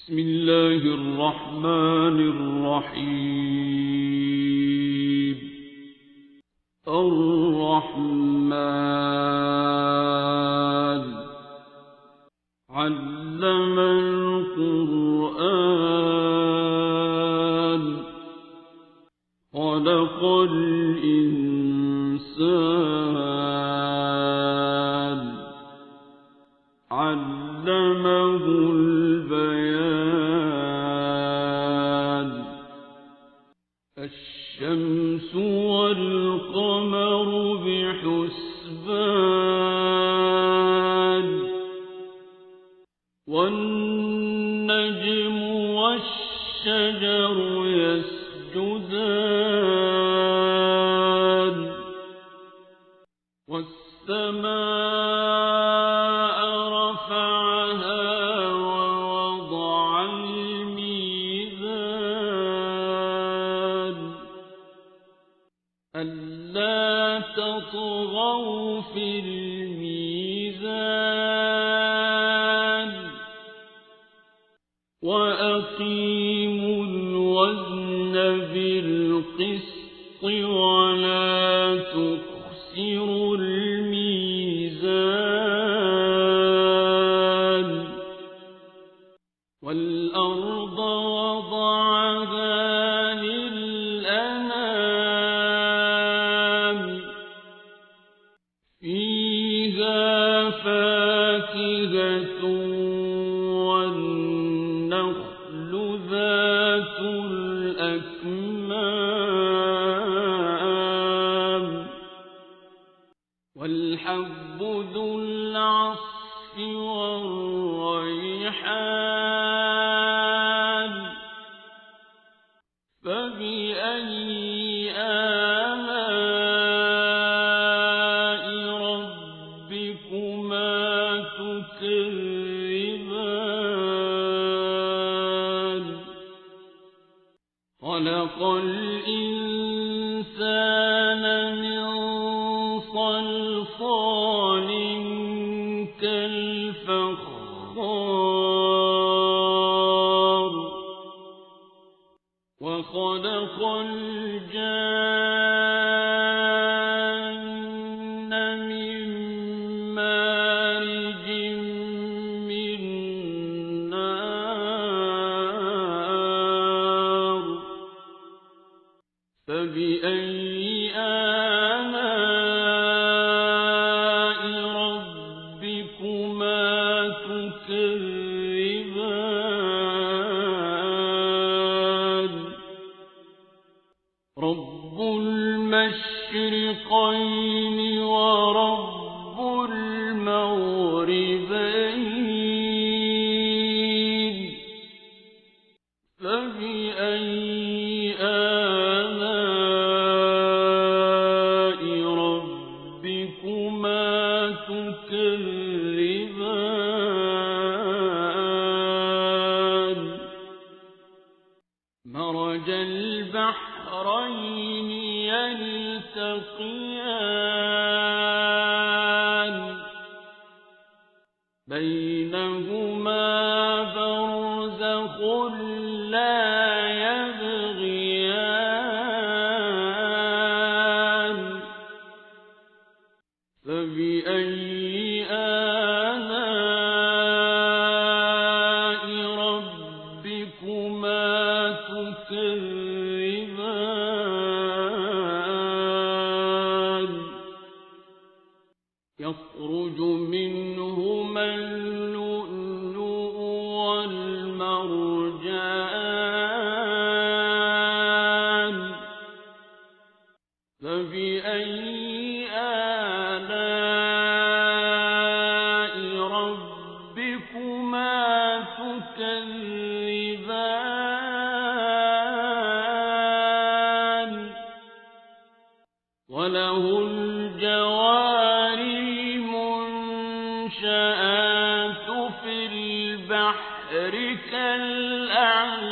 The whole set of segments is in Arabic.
بسم الله الرحمن الرحيم. الرحمن علم القرآن خلق الإنسان علمه البيان. الشمس والقمر بحسبان والنجم والشجر يسجدان والسماء رفعها ووضع الميزان ألا تطغوا في الميزان وأقيموا الوزن بالقسط ولا تخسروا الميزان. والأرض وضعها للأنام فيها فاكهة والنخل ذات الأكمام والحب ذو العصف والريحان. فبأي آلاء ربكما تكذبان. خلق الإنسان من صلصال كالفخار وخلق الجان من مارج من نار. فبأي آلاء ربكما تكذبان. رب المشرقين ورب المغربين. فبأي آلاء ربكما تكذبان. مرج البحرين يلتقيان بينهما برزخ لا يبغيان. فبأي آلاء ربكما تكذبان. يخرج منهما اللؤلؤ والمرجان. فبأي آلاء ربكما تكذبان. وله الجوار المنشآت في البحر كالأعلام.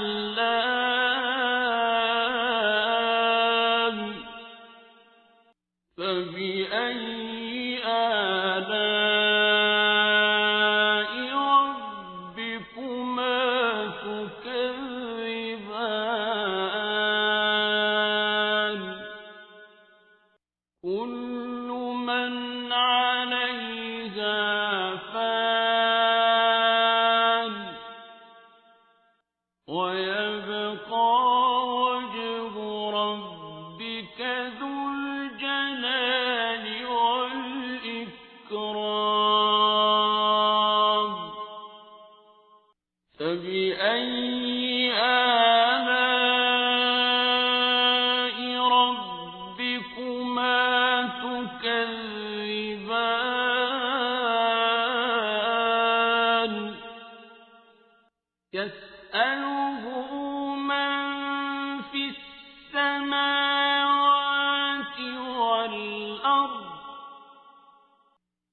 فبأي آلاء ربكما تكذبان. فبأي آلاء ربكما تكذبان يسأله من في السماوات والأرض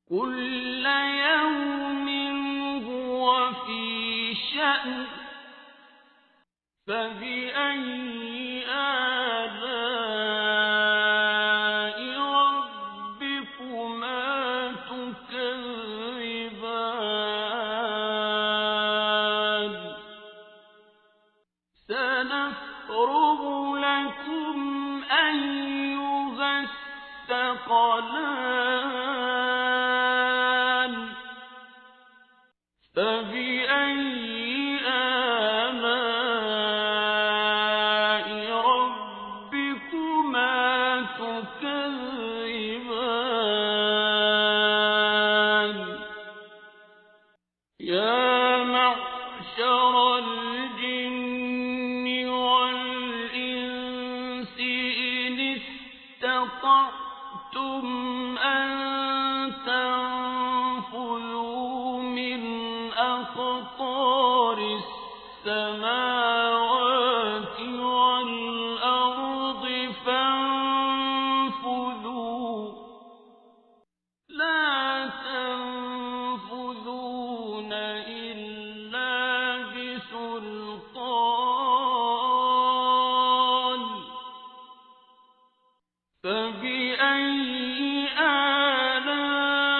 كل يوم هو في شأن فبأي آلاء ربكما تكذبان سنفرغ لكم أيها الثقلان فبأي آلاء ربكما تكذبان يا معشر الجن والإنس إن استطعتم أن تنفذوا من أقطار السماوات والأرض فانفذوا لا تنفذون إلا بسلطان فبأي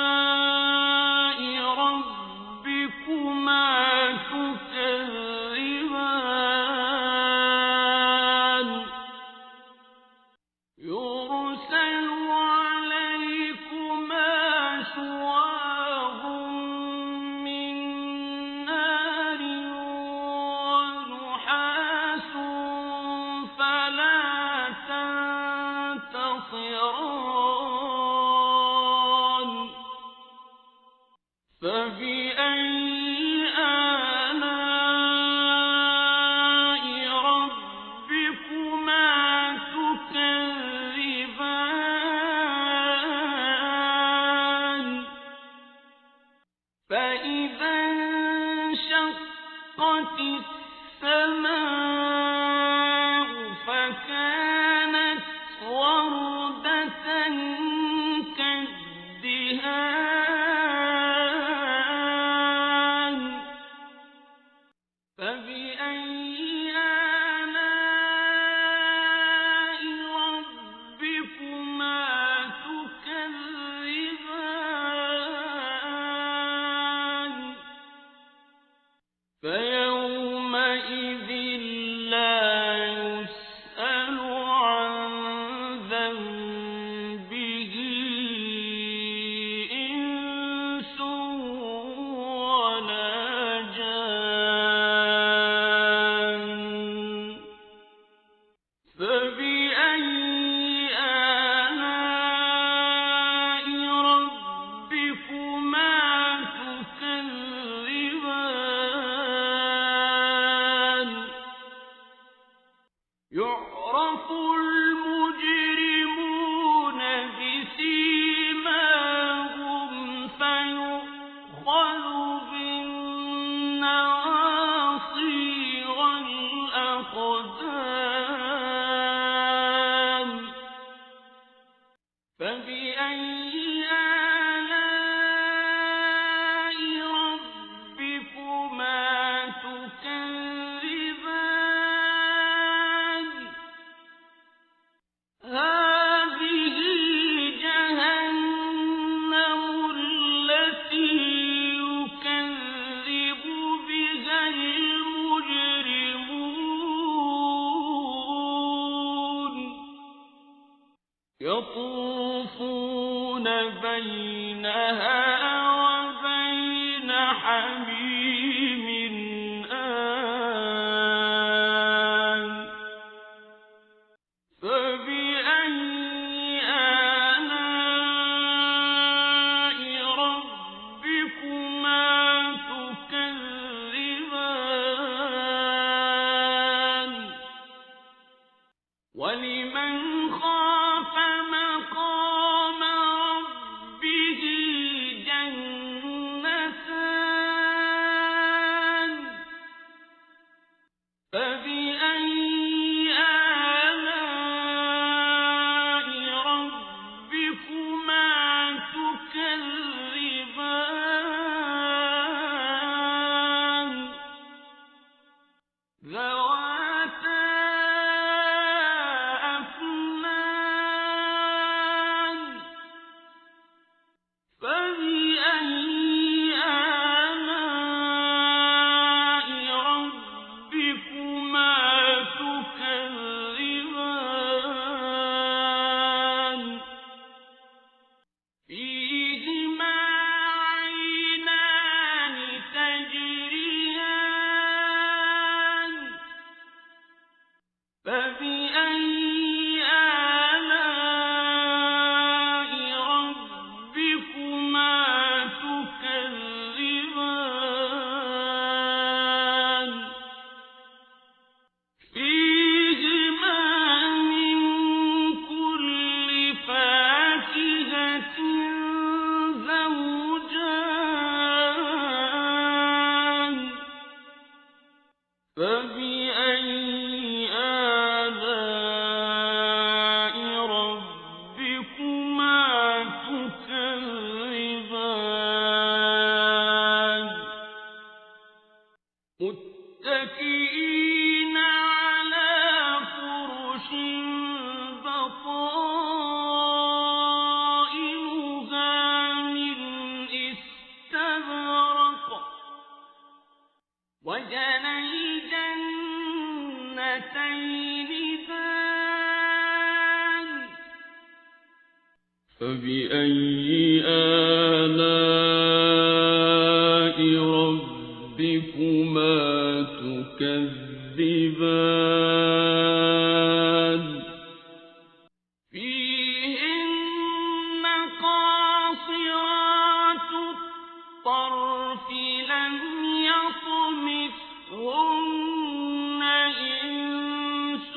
آلاء ربكما تكذبان يرسل عليكما شواظ من نار ونحاس فلا تنتصران فبأي آلاء ربكما تكذبان فإذا انشقت السماء فكانت وردة كالدهان فبأي آلاء ربكما تكذبان فيومئذ لا يسأل عن ذنبه إنس ولا جان فبأي آلاء ربكما تكذبان يعرف المجرمون بسيماهم فيؤخذ بالنواصي والأقدام فبأي آلاء ربكما تكذبان هذه جهنم التي يكذب بها المجرمون يطوفون بينها وبين حميم آن فبأي آلاء ربكما تكذبان فبأي آلاء ربكما تكذبان ذواتا أفنان فبأي آلاء ربكما تكذبان فيهما عينان تجريان فبأي آلاء ربكما تكذبان فيهما من كل فاكهة زوجان فبأي آلاء ربكما تكذبان متكئين على فرش بطائنها من استبرق وجنى الجنتين دان فبأي آلاء ربكما تكذبان فيهن قاصرات الطرف لم يطمثهن إنس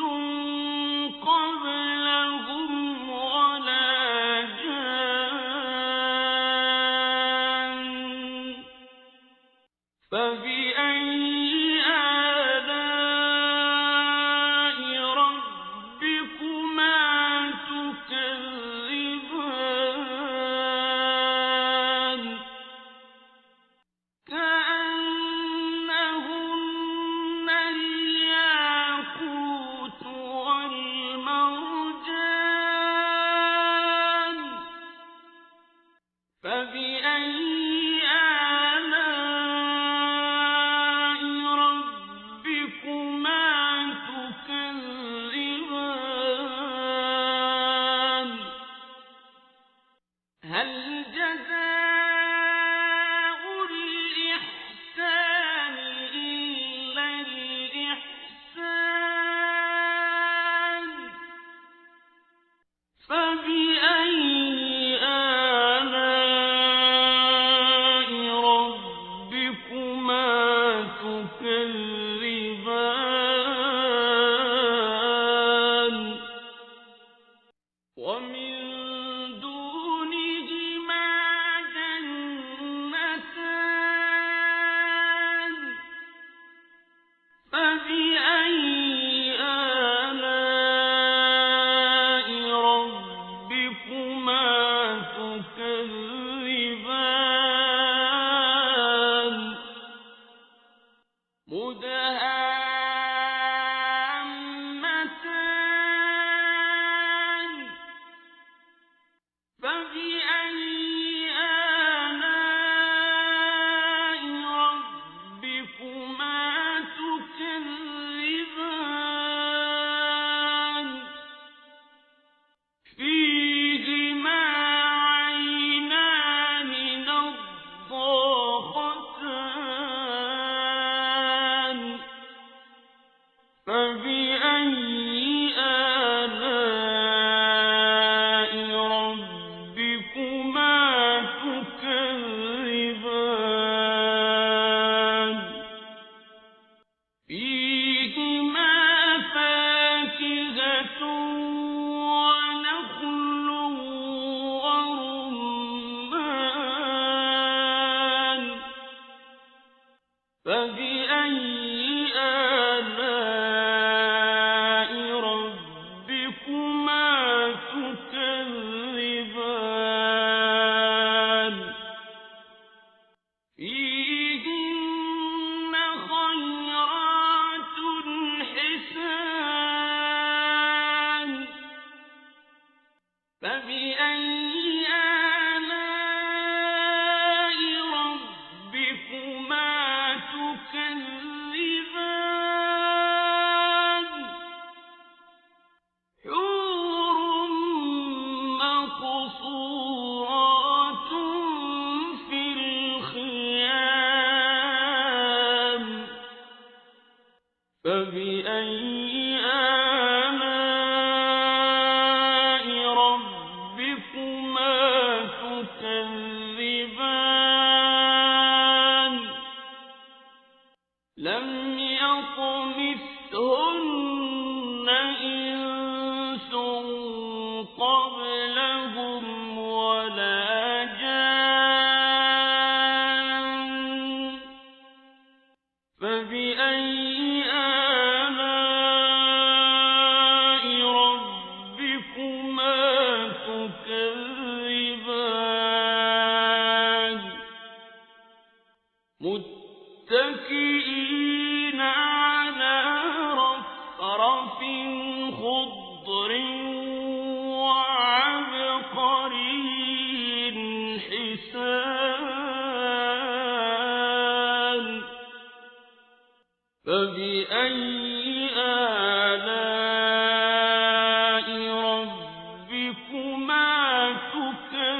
قبلهم ولا جان فبأي آلاء ربكما تكذبان كأنهن الياقوت والمرجان فبأي آلاء ربكما تكذبان هل جزاء الإحسان إلا الإحسان فبأي آلاء ربكما تكذبان ومن دونهما جنتان فبأي آلاء ربكما تكذبان مدهامتان فبأي آلاء ربكما تكذبان فيهما عينان نضاختان فبأي آلاء ربكما تكذبان لم يطمثهن إنس قبلهم ولا جان فبأي آلاء ربكما تكذبان متكئين على رفرف خضر وعبقري حسان فبأي آلاء ربكما تكذبان